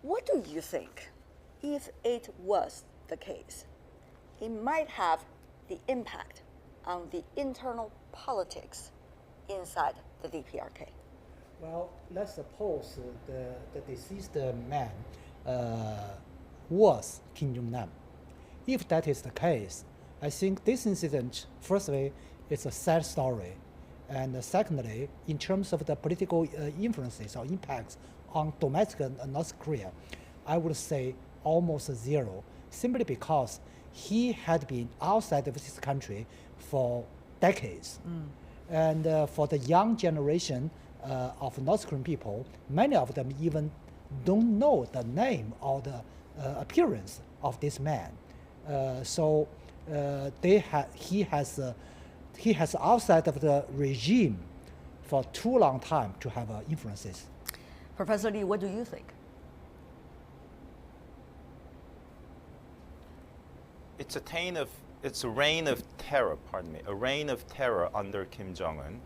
What do you think, if it was the case, it might have the impact on the internal politics inside the DPRK? Well, let's suppose the deceased man was Kim Jong Nam. If that is the case, I think this incident, firstly, is a sad story. And secondly, in terms of the political influences or impacts on domestic North Korea, I would say almost zero, simply because he had been outside of this country for decades. And for the young generation of North Korean people, many of them even don't know the name or the appearance of this man. So he has outside of the regime for too long time to have influences. Professor Lee, what do you think? It's a reign of terror, a reign of terror under Kim Jong-un,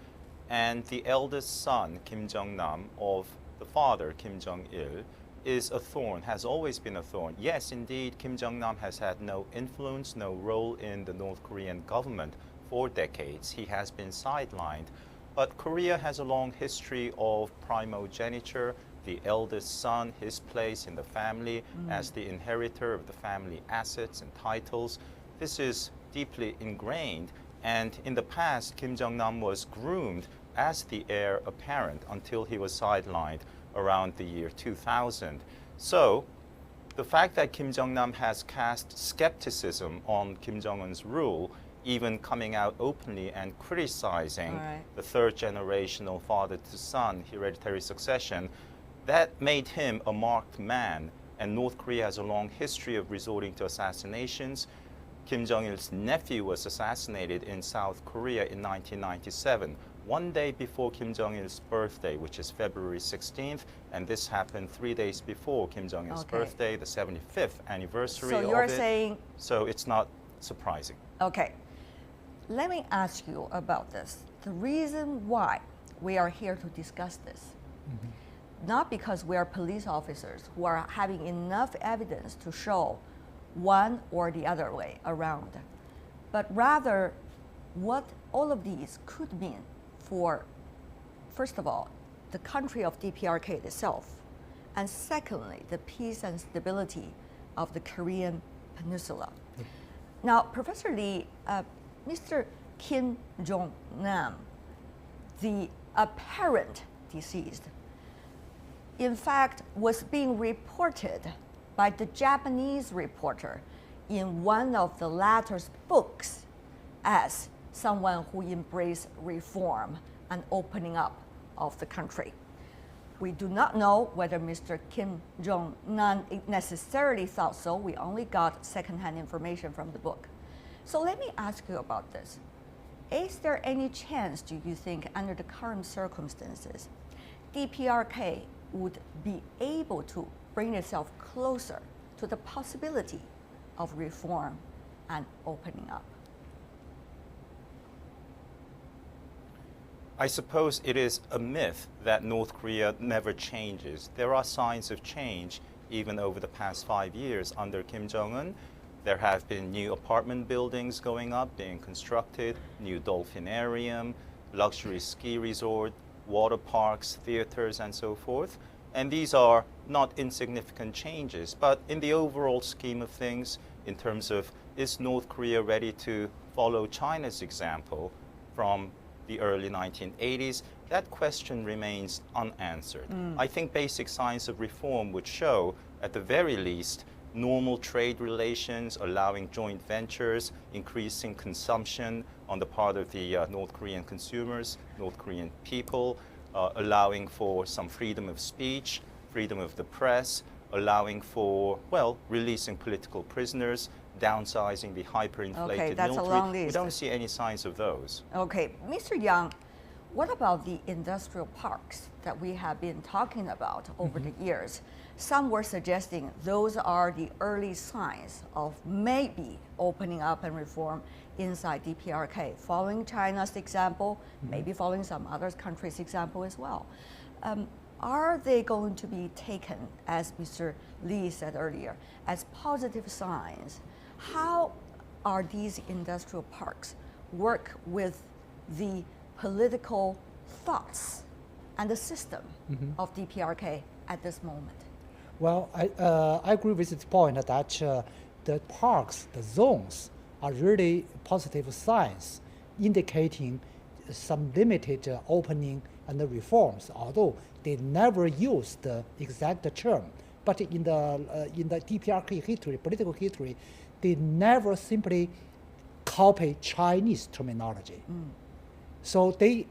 and the eldest son, Kim Jong Nam, of the father, Kim Jong-il, is a thorn, has always been a thorn. Yes, indeed, Kim Jong Nam has had no influence, no role in the North Korean government for decades. He has been sidelined. But Korea has a long history of primogeniture, the eldest son, his place in the family as the inheritor of the family assets and titles. This is deeply ingrained. And in the past, Kim Jong Nam was groomed as the heir apparent until he was sidelined around the year 2000. So the fact that Kim Jong Nam has cast skepticism on Kim Jong-un's rule, even coming out openly and criticizing the third generational father to son hereditary succession, that made him a marked man. And North Korea has a long history of resorting to assassinations. Kim Jong-il's nephew was assassinated in South Korea in 1997, one day before Kim Jong-il's birthday, which is February 16th, and this happened 3 days before Kim Jong-il's birthday, the 75th anniversary of it. So you're saying... So it's not surprising. Okay. Let me ask you about this. The reason why we are here to discuss this, not because we are police officers who are having enough evidence to show one or the other way around, but rather what all of these could mean for, first of all, the country of DPRK itself, and secondly, the peace and stability of the Korean peninsula. Now, Professor Lee, Mr. Kim Jong Nam, the apparent deceased, in fact, was being reported by the Japanese reporter in one of the latter's books as someone who embraced reform and opening up of the country. We do not know whether Mr. Kim Jong Nam necessarily thought so. We only got secondhand information from the book. So let me ask you about this. Is there any chance, do you think, under the current circumstances, DPRK would be able to bring itself closer to the possibility of reform and opening up? I suppose it is a myth that North Korea never changes. There are signs of change even over the past 5 years under Kim Jong-un. There have been new apartment buildings going up, being constructed, new dolphinarium, luxury ski resort, water parks, theaters, and so forth. And these are not insignificant changes. But in the overall scheme of things, in terms of is North Korea ready to follow China's example from the early 1980s, that question remains unanswered. I think basic signs of reform would show, at the very least, normal trade relations, allowing joint ventures, increasing consumption on the part of the North Korean consumers, North Korean people, allowing for some freedom of speech, freedom of the press, allowing for, well, releasing political prisoners, downsizing the hyperinflated that's a military. long list. We don't see any signs of those. Okay, Mr. Yang, what about the industrial parks that we have been talking about over the years? Some were suggesting those are the early signs of maybe opening up and reform inside DPRK, following China's example, maybe following some other countries' example as well. are they going to be taken, as Mr. Lee said earlier, as positive signs? How are these industrial parks work with the political thoughts and the system of DPRK at this moment? Well, I agree with this point that the parks, the zones, are really positive signs indicating some limited opening and the reforms, although they never use the exact term. But in the DPRK history, political history, they never simply copy Chinese terminology. So they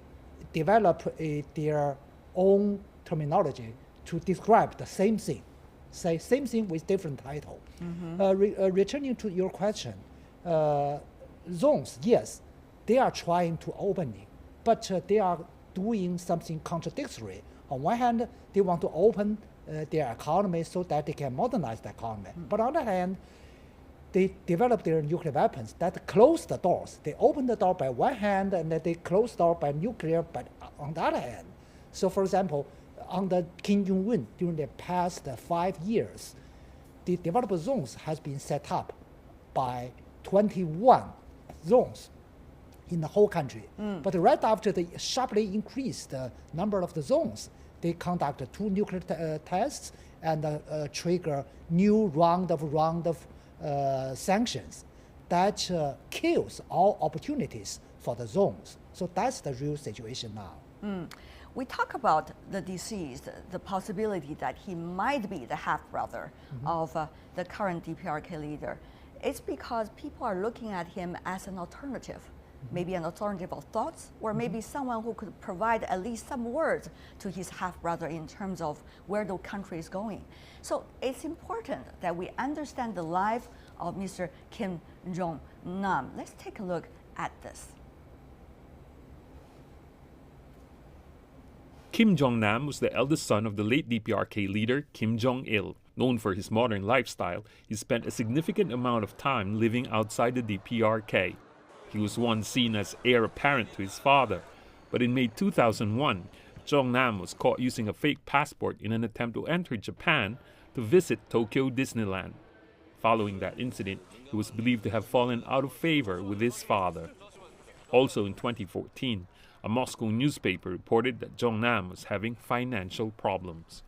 develop their own terminology to describe the same thing, say same thing with different title. Returning to your question, zones, yes, they are trying to open it, but they are doing something contradictory. On one hand, they want to open their economy so that they can modernize the economy. But on the other hand, they develop their nuclear weapons that close the doors. They open the door by one hand and then they close the door by nuclear but on the other hand. So for example, under Kim Jong Un, during the past 5 years, the developed zones has been set up by 21 zones in the whole country. But right after they sharply increased the number of the zones, they conduct 2 nuclear tests and trigger new round of sanctions that kills all opportunities for the zones. So that's the real situation now. We talk about the deceased, the possibility that he might be the half-brother of the current DPRK leader. It's because people are looking at him as an alternative, maybe an alternative of thoughts, or maybe someone who could provide at least some words to his half-brother in terms of where the country is going. So it's important that we understand the life of Mr. Kim Jong Nam. Let's take a look at this. Kim Jong Nam was the eldest son of the late DPRK leader Kim Jong Il. Known for his modern lifestyle, he spent a significant amount of time living outside the DPRK. He was once seen as heir apparent to his father, but in May 2001, Jong Nam was caught using a fake passport in an attempt to enter Japan to visit Tokyo Disneyland. Following that incident, he was believed to have fallen out of favor with his father. Also in 2014, a Moscow newspaper reported that Jong Nam was having financial problems.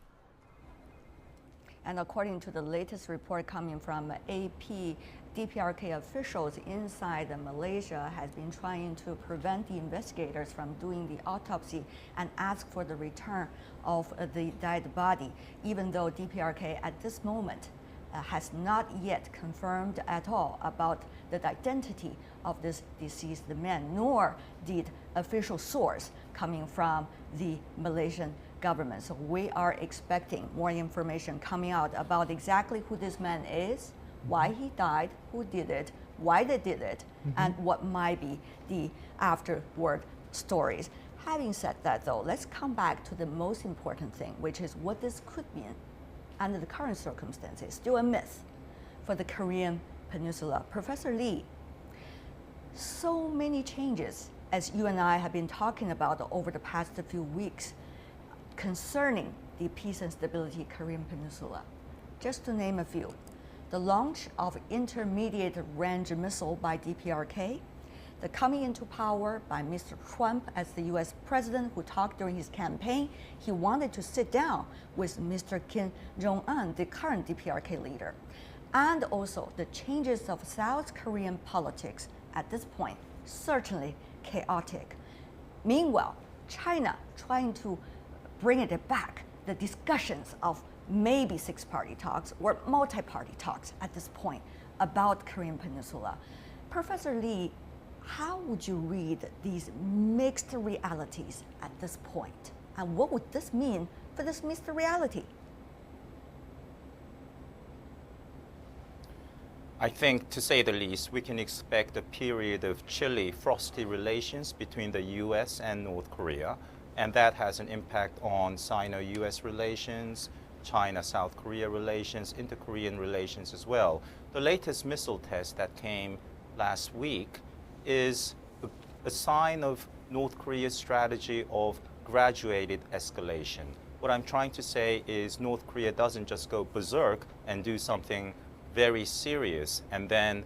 And according to the latest report coming from AP, DPRK officials inside Malaysia has been trying to prevent the investigators from doing the autopsy and ask for the return of the dead body, even though DPRK at this moment has not yet confirmed at all about the identity of this deceased man, nor did official source coming from the Malaysian government. So we are expecting more information coming out about exactly who this man is, why he died, who did it, why they did it, and what might be the afterward stories. Having said that though, let's come back to the most important thing, which is what this could mean under the current circumstances, still a myth for the Korean Peninsula. Professor Lee, so many changes, as you and I have been talking about over the past few weeks, concerning the peace and stability Korean Peninsula. Just to name a few, the launch of intermediate range missile by DPRK, the coming into power by Mr. Trump as the US president, who talked during his campaign. He wanted to sit down with Mr. Kim Jong Un, the current DPRK leader. And also the changes of South Korean politics at this point, certainly chaotic. Meanwhile, China trying to bring it back, the discussions of maybe six-party talks or multi-party talks at this point about Korean Peninsula. Professor Lee, how would you read these mixed realities at this point? And what would this mean for this mixed reality? I think, to say the least, we can expect a period of chilly, frosty relations between the US and North Korea, and that has an impact on Sino-US relations, China-South Korea relations, inter-Korean relations as well. The latest missile test that came last week is a sign of North Korea's strategy of graduated escalation. What I'm trying to say is North Korea doesn't just go berserk and do something very serious and then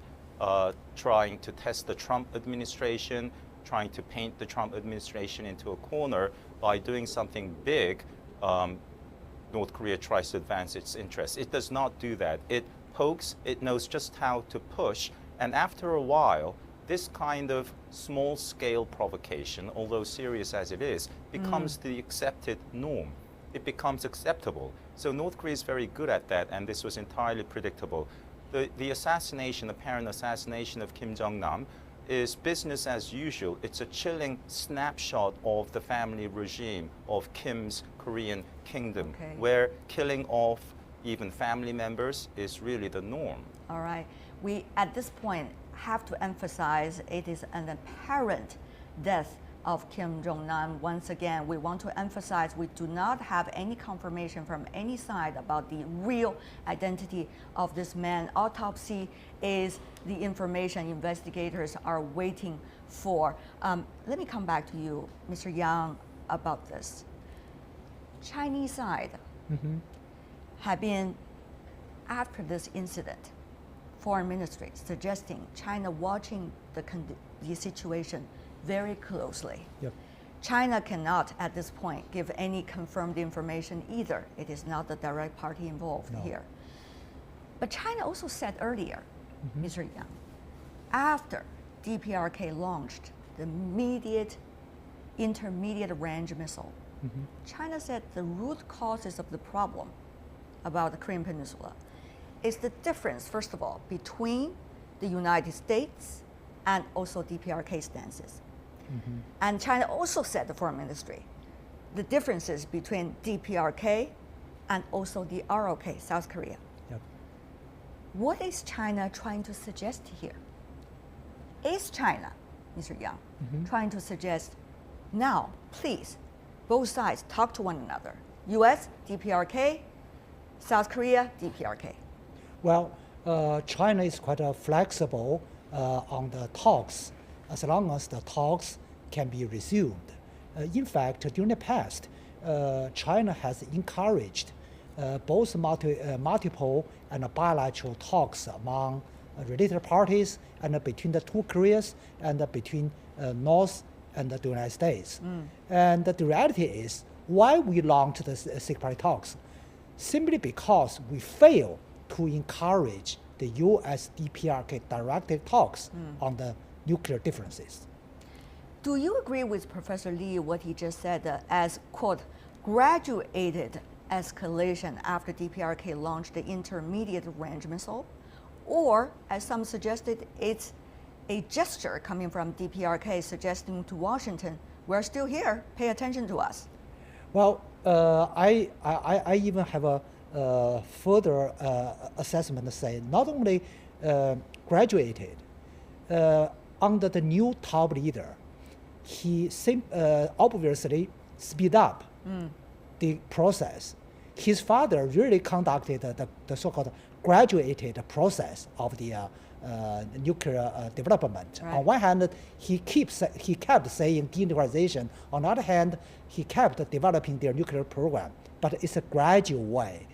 trying to test the Trump administration, trying to paint the Trump administration into a corner. By doing something big, North Korea tries to advance its interests. It does not do that. It pokes, it knows just how to push, and after a while, this kind of small-scale provocation, although serious as it is, becomes the accepted norm. It becomes acceptable. So North Korea is very good at that, and this was entirely predictable. The assassination, apparent assassination of Kim Jong Nam is business as usual. It's a chilling snapshot of the family regime of Kim's Korean kingdom, where killing off even family members is really the norm. All right. We, at this point, have to emphasize it is an apparent death of Kim Jong Nam. Once again, we want to emphasize we do not have any confirmation from any side about the real identity of this man. Autopsy is the information investigators are waiting for. Let me come back to you, Mr. Yang, about this. Chinese side have been, after this incident, foreign ministry suggesting China watching the situation very closely. Yep. China cannot, at this point, give any confirmed information either. It is not the direct party involved here. But China also said earlier, Mr. Yang, after DPRK launched the intermediate range missile, China said the root causes of the problem about the Korean Peninsula is the difference, first of all, between the United States and also DPRK stances. And China also said, the foreign ministry, the differences between DPRK and also the ROK, South Korea. Yep. What is China trying to suggest here? Is China, Mr. Yang, trying to suggest, now, please, both sides talk to one another. US, DPRK, South Korea, DPRK. Well, China is quite flexible on the talks, as long as the talks can be resumed. In fact, during the past, China has encouraged both multiple and bilateral talks among related parties and between the two Koreas and between North and the United States. And the reality is, why we launched the secret talks? Simply because we fail to encourage the US DPRK directed talks on the nuclear differences. Do you agree with Professor Lee what he just said as, quote, graduated escalation after DPRK launched the intermediate range missile? Or, as some suggested, it's a gesture coming from DPRK suggesting to Washington, we're still here, pay attention to us? Well, I even have a further assessment to say, not only graduated, under the new top leader, he obviously speed up the process. His father really conducted the so-called graduated process of the nuclear development. Right. On one hand, he kept saying denuclearization. On the other hand, he kept developing their nuclear program. But it's a gradual way.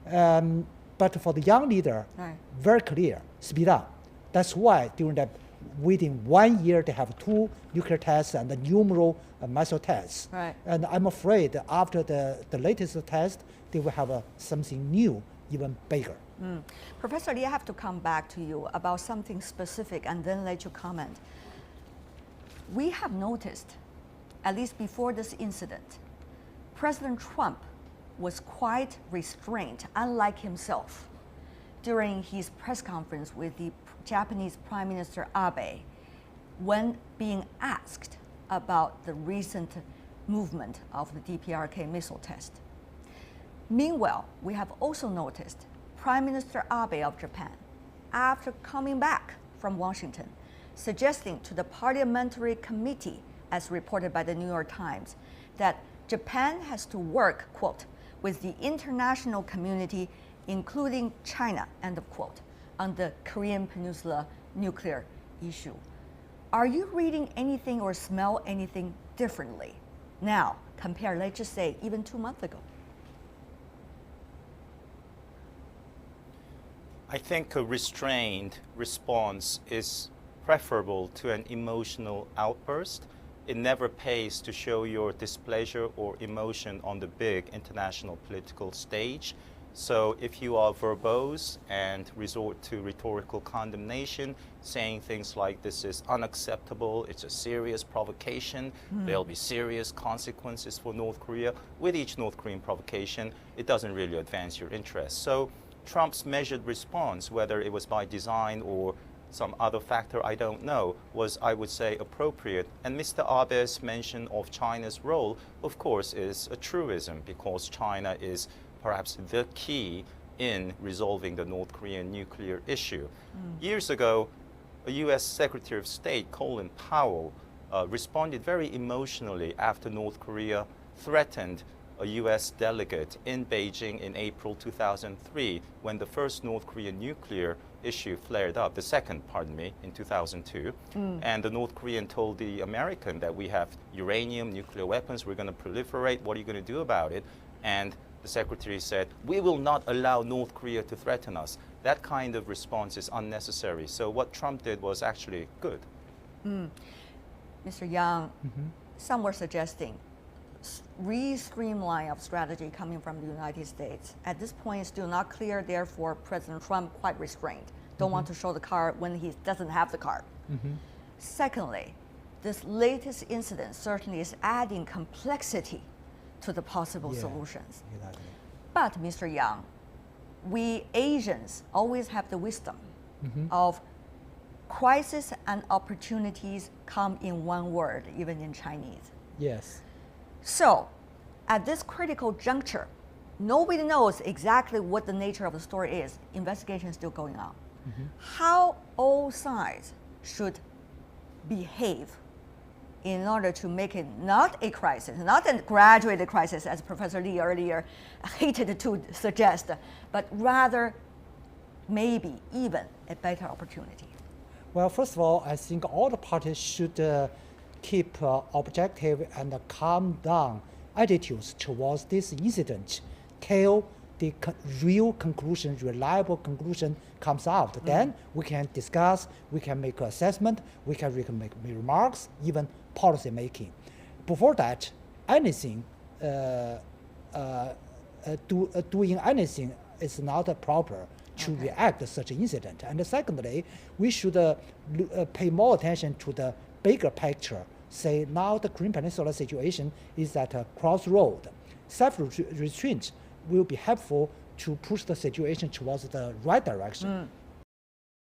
But for the young leader, very clear, speed up. That's why during that, within 1 year, they have 2 nuclear tests and numerous missile tests. Right. And I'm afraid after the latest test, they will have something new, even bigger. Professor Lee, I have to come back to you about something specific and then let you comment. We have noticed, at least before this incident, President Trump was quite restrained, unlike himself, during his press conference with the Japanese Prime Minister Abe when being asked about the recent movement of the DPRK missile test. Meanwhile, we have also noticed Prime Minister Abe of Japan, after coming back from Washington, suggesting to the Parliamentary Committee, as reported by the New York Times, that Japan has to work, quote, with the international community, including China, end of quote, on the Korean Peninsula nuclear issue. Are you reading anything or smell anything differently now compared, let's just say, even 2 months ago? I think a restrained response is preferable to an emotional outburst. It never pays to show your displeasure or emotion on the big international political stage. So if you are verbose and resort to rhetorical condemnation, saying things like this is unacceptable, it's a serious provocation, there'll be serious consequences for North Korea, with each North Korean provocation, it doesn't really advance your interests. So Trump's measured response, whether it was by design or some other factor, I don't know, was, I would say, appropriate. And Mr. Abe's mention of China's role, of course, is a truism, because China is perhaps the key in resolving the North Korean nuclear issue. Years ago, a US Secretary of State, Colin Powell, responded very emotionally after North Korea threatened a US delegate in Beijing in April 2003, when the first North Korean nuclear issue flared up, the second, pardon me, in 2002. And the North Korean told the American that we have uranium, nuclear weapons, we're going to proliferate, what are you going to do about it? And the secretary said, we will not allow North Korea to threaten us. That kind of response is unnecessary. So what Trump did was actually good. Mr. Yang, some were suggesting re-streamline of strategy coming from the United States. At this point, it's still not clear, therefore President Trump quite restrained. Don't want to show the card when he doesn't have the card. Secondly, this latest incident certainly is adding complexity to the possible solutions. Exactly. But Mr. Yang, we Asians always have the wisdom of crisis and opportunities come in one word, even in Chinese. Yes. So, at this critical juncture, nobody knows exactly what the nature of the story is. Investigation is still going on. How all sides should behave in order to make it not a crisis, not a graduated crisis, as Professor Lee earlier hated to suggest, but rather maybe even a better opportunity? Well, first of all, I think all the parties should keep objective and calm down attitudes towards this incident till the real conclusion, reliable conclusion comes out. Then we can discuss, we can make assessment, we can make remarks, even policy making. Before that, anything, doing anything is not proper to react to such an incident. And secondly, we should pay more attention to the bigger picture. Say now the Korean Peninsula situation is at a crossroad. Self-restraint will be helpful to push the situation towards the right direction.